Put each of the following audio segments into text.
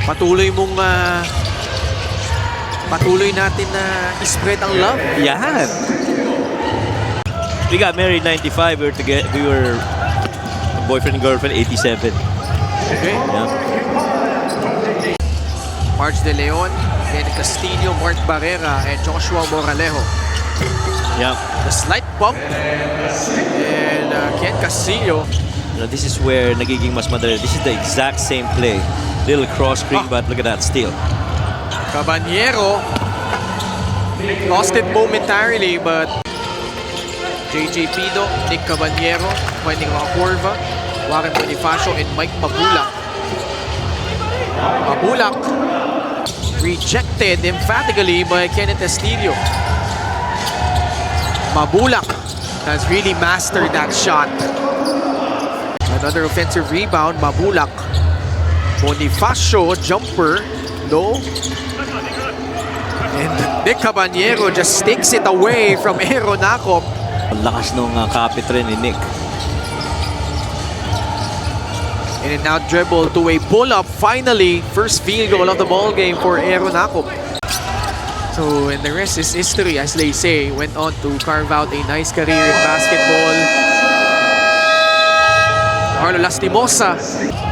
patuloy natin na spread ang love. Yan. We got married 95. We were boyfriend and girlfriend 87. Okay. Yeah. Marge De Leon, Ken Castillo, Mark Barrera, and Joshua Moralejo. Yeah. The slight bump. And Ken Castillo. This is where nagiging mas madali. This is the exact same play. Little cross screen, but look at that steal. Caballero lost it momentarily, but JJ Pido, Nick Caballero, finding Curva, Warren Bonifacio, and Mike Mabulak. Mabulak rejected emphatically by Kenneth Castillo. Mabulak has really mastered that shot. Another offensive rebound, Mabulak. Bonifacio, jumper, low. And Nick Caballero just takes it away from Aaron Nakop. Ang lakas nung kapit rin ni Nick. In and out dribble to a pull-up. Finally, first field goal of the ball game for Aaron Nakop. So, and the rest is history, as they say. Went on to carve out a nice career in basketball. Arlo Lastimosa.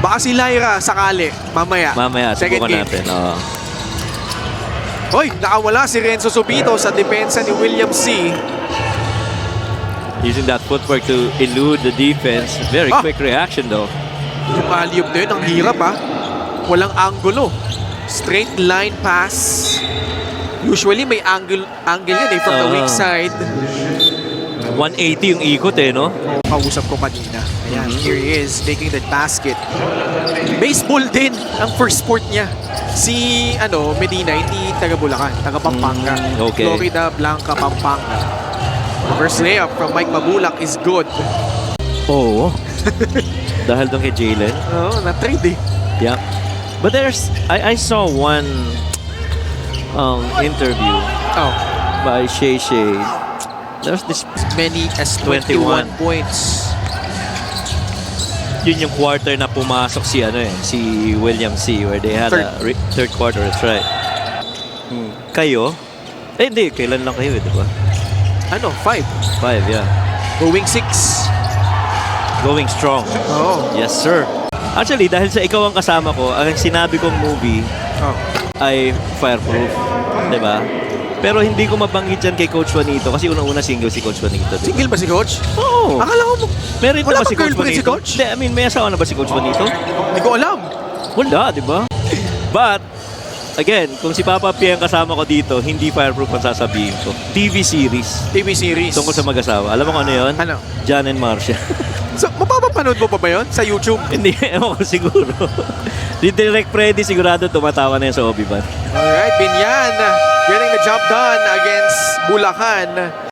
Baka si Lyra sakali. Mamaya. Second subukan game. natin. Hoy, nakawala si Renzo Subito sa depensa ni William C. Using that footwork to elude the defense. Very quick reaction though. Yung alley-oop na yun, ang hirap Walang angulo. Straight line pass. Usually may angle yan from the weak side. 180 yung ikot no? Kausap ko kanina. Ayan, here he is making that basket. Baseball din ang first sport niya. Si Medina, hindi taga Bulacan, taga Pampanga. Okay. Florida Blanca, Pampanga. First layup from Mike Mabulak is good. Oo. Dahil doon kay Jalen. Na-trade Yeah. But I saw one interview by Shay Shay. There's this many as 21 points. Yun yung quarter na pumasok si William C. where they had third quarter, that's right. Kayo? Hindi, kailan lang kayo, di ba? 5. 5, yeah. Going 6. Going strong. Yes, sir. Actually, dahil sa ikaw ang kasama ko, ang sinabi kong movie ay Fireproof, di ba? Pero hindi ko mabanggit yan kay Coach Juanito kasi unang-una single si Coach Juanito. Single ba si Coach? Oo. Akala ko meron wala ba si Coach girlfriend Juanito? si Coach? Hindi, I mean, may asawa na ba si Coach Juanito? Hindi ko alam. Wala, di ba? But, again, kung si Papa P ang kasama ko dito, hindi Fireproof ang sasabihin ko. TV series. TV series. Tungkol sa mag-asawa. Alam mo kung ano yun? Ano? John and Marcia. So, mapapapanood mo pa ba yun sa YouTube? Hindi, ewan ko siguro. Si Direct Freddy sigurado tumatawa na yan sa Obi-Wan. Alright, Binyan getting the job done against Bulacan.